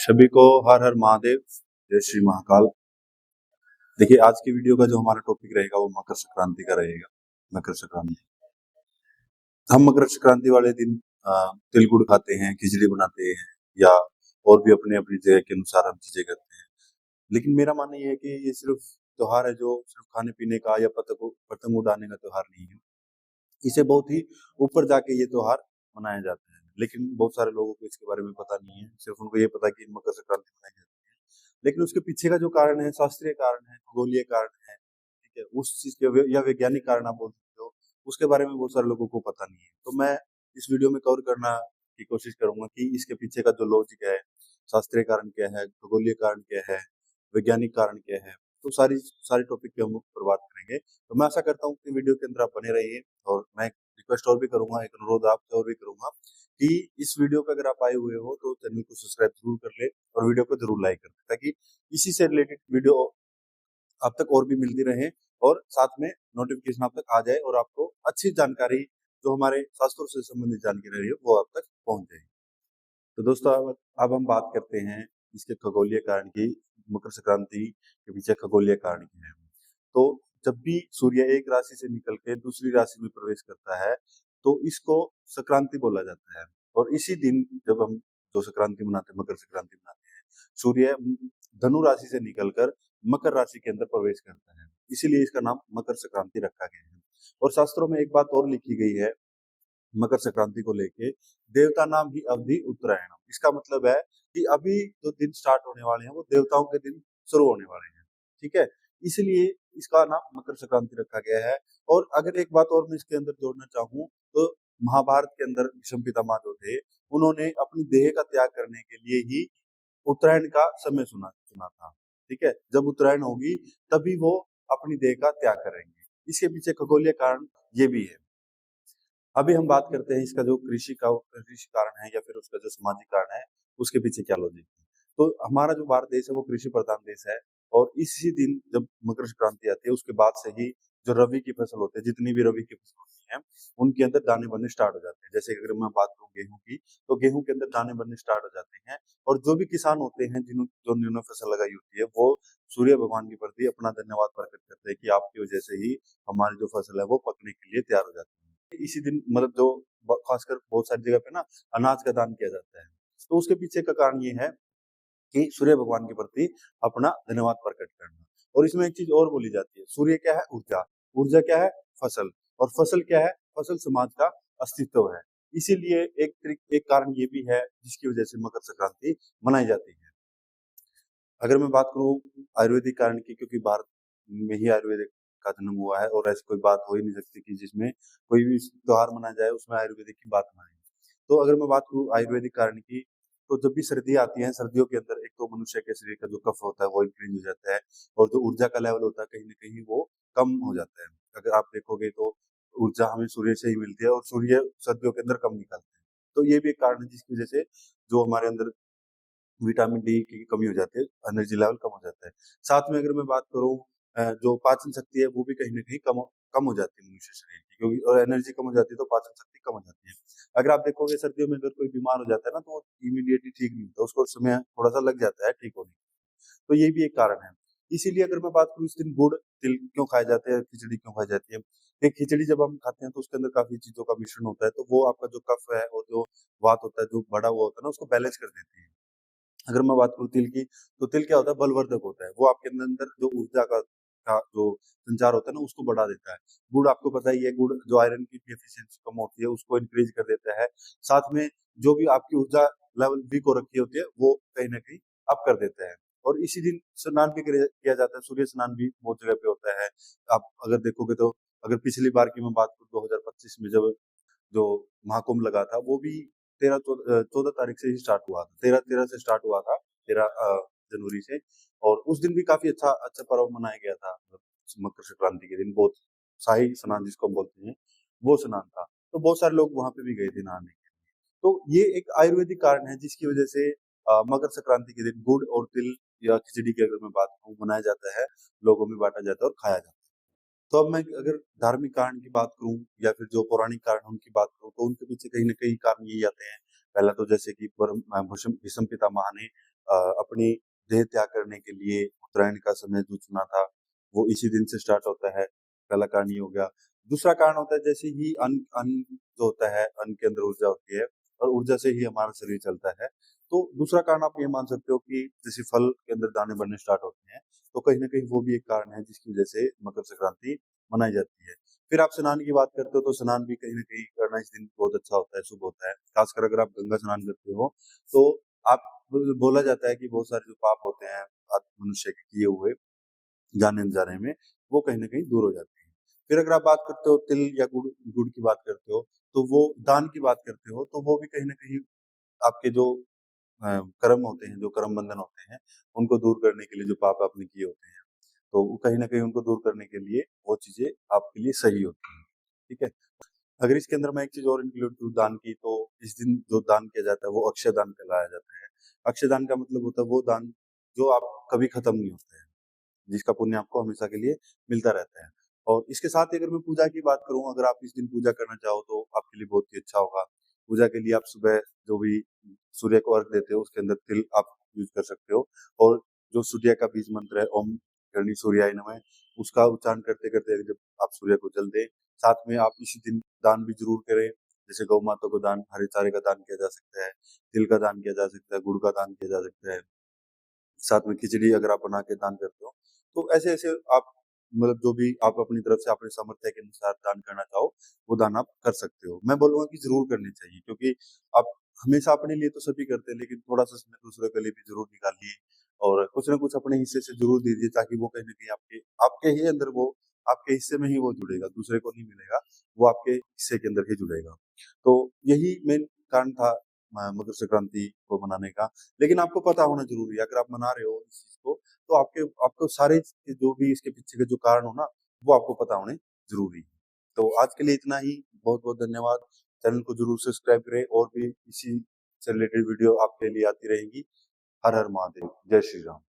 सभी को हर हर महादेव, जय श्री महाकाल। देखिए, आज की वीडियो का जो हमारा टॉपिक रहेगा वो मकर संक्रांति का रहेगा। मकर संक्रांति, हम मकर संक्रांति वाले दिन तिल गुड़ खाते हैं, खिचड़ी बनाते हैं या और भी अपने अपनी जगह के अनुसार हम चीजें करते हैं। लेकिन मेरा मानना ये है कि ये सिर्फ त्योहार है जो सिर्फ खाने पीने का या पतंग पतंग उड़ाने का त्योहार नहीं है। इसे बहुत ही ऊपर जाके ये त्योहार मनाया जाता है, लेकिन बहुत सारे लोगों को इसके बारे में पता नहीं है। सिर्फ उनको ये पता है कि मकर संक्रांति मनाई जाती है, लेकिन उसके पीछे का जो कारण है, शास्त्रीय कारण है, खगोलीय कारण है, ठीक है, उस चीज के या वैज्ञानिक कारण आप बोल सकते हो, उसके बारे में बहुत सारे लोगों को पता नहीं है। तो मैं इस वीडियो में कवर करना की कोशिश करूंगा कि इसके पीछे का जो लॉजिक है, शास्त्रीय कारण क्या है, खगोलीय कारण क्या है, वैज्ञानिक कारण क्या है, तो सारी सारी टॉपिक पे हम पर बात करेंगे। तो मैं आशा करता हूँ कि वीडियो के अंदर आप बने रहिए, और मैं रिक्वेस्ट और भी करूंगा, एक अनुरोध आपसे और भी करूंगा कि इस वीडियो पे अगर आप आए हुए हो तो चैनल को सब्सक्राइब जरूर कर ले और वीडियो को जरूर लाइक कर दे, ताकि इसी से रिलेटेड वीडियो आप तक और भी मिलती रहे और साथ में नोटिफिकेशन आप तक आ जाए और आपको अच्छी जानकारी, जो हमारे शास्त्रों से संबंधित जानकारी रही है, वो आप तक पहुंच जाए। तो दोस्तों, अब हम बात करते हैं इसके खगोलीय कारण की। मकर संक्रांति के पीछे खगोलीय कारण क्या है। तो जब भी सूर्य एक राशि से निकल के दूसरी राशि में प्रवेश करता है तो इसको संक्रांति बोला जाता है। और इसी दिन जब हम जो संक्रांति मनाते हैं, मकर संक्रांति मनाते हैं, सूर्य धनु राशि से निकलकर मकर राशि के अंदर प्रवेश करता है, इसीलिए इसका नाम मकर संक्रांति रखा गया है। और शास्त्रों में एक बात और लिखी गई है मकर संक्रांति को लेके, देवता नाम ही अवधि उत्तरायणम। इसका मतलब है कि अभी जो दिन स्टार्ट होने वाले हैं वो देवताओं के दिन शुरू होने वाले हैं, ठीक है, इसलिए इसका नाम मकर संक्रांति रखा गया है। और अगर एक बात और मैं इसके अंदर जोड़ना चाहूँ तो महाभारत के अंदर भीष्म पितामह जो थे, उन्होंने अपनी देह का त्याग करने के लिए ही उत्तरायण का समय चुना चुना था, ठीक है। जब उत्तरायण होगी तभी वो अपनी देह का त्याग करेंगे। इसके पीछे खगोलीय कारण ये भी है। अभी हम बात करते हैं इसका जो कृषि कारण है या फिर उसका जो सामाजिक कारण है, उसके पीछे क्या लॉजिक है। तो हमारा जो भारत देश है वो कृषि प्रधान देश है, और इसी दिन जब मकर संक्रांति आती है उसके बाद से ही जो रबी की फसल होती है, जितनी भी रबी की फसल होती है, उनके अंदर दाने बनने स्टार्ट हो जाते हैं। जैसे अगर मैं बात करूँ गेहूं की, तो गेहूं के अंदर दाने बनने स्टार्ट हो जाते हैं। और जो भी किसान होते हैं जिन्होंने फसल लगाई होती है, वो सूर्य भगवान के प्रति अपना धन्यवाद प्रकट करते हैं कि आपकी वजह से ही हमारी जो फसल है वो पकने के लिए तैयार हो जाती है। इसी दिन मतलब जो खासकर बहुत सारी जगह पे ना अनाज का दान किया जाता है। तो उसके पीछे का कारण ये है कि सूर्य भगवान के प्रति अपना धन्यवाद प्रकट करना। और इसमें एक चीज और बोली जाती है, सूर्य क्या है? ऊर्जा। ऊर्जा क्या है? फसल। और फसल क्या है? फसल समाज का अस्तित्व है। इसीलिए एक कारण ये भी है जिसकी वजह से मकर संक्रांति मनाई जाती है। अगर मैं बात करूँ आयुर्वेदिक कारण की, क्योंकि भारत में ही आयुर्वेदिक का जन्म हुआ है और ऐसी कोई बात हो ही नहीं सकती कि जिसमें कोई भी त्योहार मनाया जाए उसमें आयुर्वेदिक की बात ना आए। तो अगर मैं बात करूँ आयुर्वेदिक कारण की, तो जब भी सर्दी आती है, सर्दियों के अंदर एक तो मनुष्य के शरीर का जो कफ होता है वो इंक्रीज हो जाता है, और जो ऊर्जा का लेवल होता है कहीं ना कहीं वो कम हो जाता है। अगर आप देखोगे तो ऊर्जा हमें सूर्य से ही मिलती है, और सूर्य सर्दियों के अंदर कम निकलते हैं। तो ये भी एक कारण है जिसकी वजह से जो हमारे अंदर विटामिन डी की कमी हो जाती है, एनर्जी लेवल कम हो जाता है। साथ में अगर मैं बात करूँ जो पाचन शक्ति है वो भी कहीं न कहीं कम हो जाती है मनुष्य शरीर की, क्योंकि और एनर्जी कम हो जाती है तो पाचन शक्ति कम हो जाती है। अगर आप देखोगे सर्दियों में अगर कोई बीमार हो जाता है ना, तो वो इमीडिएटली ठीक नहीं होता, उसको समय थोड़ा-सा लग जाता है ठीक होने में। तो ये भी एक कारण है। इसीलिए अगर मैं बात करूँ इस दिन गुड़, तिल क्यों खाए जाते हैं, खिचड़ी क्यों खाई जाती है? ये खिचड़ी जब हम खाते हैं तो उसके अंदर काफ़ी चीज़ों का मिश्रण होता है, तो वो आपका जो कफ है और जो वात होता है, जो बढ़ा हुआ होता है ना, उसको बैलेंस कर देती है। अगर मैं बात करूँ तिल की, तो तिल क्या होता है? बलवर्धक होता है। वो आपके अंदर जो ऊर्जा का जो संचार होता है ना, उसको बढ़ा देता है। गुड़ आपको पता ही है, गुड़ जो आयरन की डेफिशिएंसी कम होती है उसको इंक्रीज़ कर देता है। साथ में जो भी आपकी ऊर्जा लेवल वीक हो रखी होती है वो कहीं न कहीं अप कर देता है। और इसी दिन स्नान भी किया जाता है, सूर्य स्नान भी बहुत जगह पे होता है। आप अगर देखोगे तो अगर पिछली बार की मैं बात करूँ 2025 में जब जो महाकुंभ लगा था, वो भी 14 तारीख से ही स्टार्ट हुआ था। 13 13 से स्टार्ट हुआ था, 13 जनवरी से। और उस दिन भी काफ़ी अच्छा अच्छा पर्व मनाया गया था। मकर संक्रांति के दिन बहुत शाही स्नान जिसको हम बोलते हैं, वो स्नान था। तो बहुत सारे लोग वहाँ पे भी गए थे नहाने के लिए। तो ये एक आयुर्वेदिक कारण है जिसकी वजह से मकर संक्रांति के दिन गुड़ और तिल या खिचड़ी की अगर मैं बात करूँ मनाया जाता है, लोगों में बाँटा जाता है और खाया जाता है। तो अब मैं अगर धार्मिक कारण की बात करूँ या फिर जो पौराणिक कारण है उनकी बात करूँ, तो उनके पीछे कहीं न कहीं कारण यही आते हैं। पहला तो जैसे कि भीष्म भीष्म पितामह ने अपनी देह त्याग करने के लिए उत्तरायण का समय जो चुना था, वो इसी दिन से स्टार्ट होता है। पहला कारण ये हो गया। दूसरा कारण होता है जैसे ही अन्न अन्न जो होता है, अन्न के अंदर ऊर्जा होती है और ऊर्जा से ही हमारा शरीर चलता है। तो दूसरा कारण आप ये मान सकते हो कि जैसे फल के अंदर दाने बनने स्टार्ट होते हैं, तो कहीं न कहीं वो भी एक कारण है जिसकी वजह से मकर संक्रांति मनाई जाती है। फिर आप स्नान की बात करते हो तो स्नान भी कहीं न कहीं करना इस दिन बहुत अच्छा होता है, शुभ होता है। खासकर अगर आप गंगा स्नान करते हो, तो आप बोला जाता है कि बहुत सारे जो पाप होते हैं मनुष्य के किए हुए जाने-अनजाने में, वो कहीं न कहीं दूर हो जाते हैं। फिर अगर आप बात करते हो तिल या गुड़ गुड़ की बात करते हो, तो वो दान की बात करते हो, तो वो भी कहीं न कहीं आपके जो अ, कर्म होते हैं, जो कर्म बंधन होते हैं, उनको दूर करने के लिए जो पाप आपने किए होते हैं, तो वो कहीं न कहीं उनको दूर करने के लिए वो चीज़ें आपके लिए सही होती हैं। ठीक है? अगर इसके अंदर मैं एक चीज़ और इंक्लूड करूँ दान की, तो इस दिन जो दान किया जाता है, वो अक्षय दान कहलाया जाता है। अक्षय दान का मतलब होता है वो दान जो आप कभी खत्म नहीं होता है। जिसका पुण्य आपको हमेशा के लिए मिलता रहता है। और इसके साथ ही अगर मैं पूजा की बात करूँ, अगर आप इस दिन पूजा करना चाहो तो आपके लिए बहुत ही अच्छा होगा। पूजा के लिए आप सुबह जो भी सूर्य को अर्घ देते हो, उसके अंदर तिल आप यूज़ कर सकते हो और जो सूर्य का बीज मंत्र है ओम करणी सूर्याय नमः, उसका उच्चारण करते-करते जब आप सूर्य को जल दें, साथ में आप इसी दिन दान भी ज़रूर करें। जैसे गौ माता को दान, हरे चारे का दान किया जा सकता है, तिल का दान किया जा सकता है, गुड़ का दान किया जा सकता है। साथ में खिचड़ी अगर आप बना के दान करते हो, तो ऐसे-ऐसे आप मतलब जो भी आप अपनी तरफ से अपने सामर्थ्य के अनुसार दान करना चाहो, वो दान आप कर सकते हो। मैं बोलूँगा कि ज़रूर करनी चाहिए क्योंकि आप हमेशा अपने लिए तो सभी करते हैं, लेकिन थोड़ा-सा समय दूसरों के लिए भी ज़रूर निकालिए और कुछ न कुछ अपने हिस्से से ज़रूर दीजिए ताकि वो कहीं न कहीं आपके आपके ही अंदर वो आपके हिस्से में ही वो जुड़ेगा, दूसरे को नहीं मिलेगा, वो आपके हिस्से के अंदर ही जुड़ेगा। तो यही मेन कारण था मकर संक्रांति को मनाने का। लेकिन आपको पता होना ज़रूरी है, अगर आप मना रहे हो इस चीज़ को, तो आपको सारे जो भी इसके पीछे के जो कारण हो ना, वो आपको पता होने ज़रूरी है। तो आज के लिए इतना ही, बहुत-बहुत धन्यवाद। चैनल को ज़रूर सब्सक्राइब करें और भी इसी से रिलेटेड वीडियो आपके लिए आती रहेंगी। हर हर महादेव! जय श्री राम।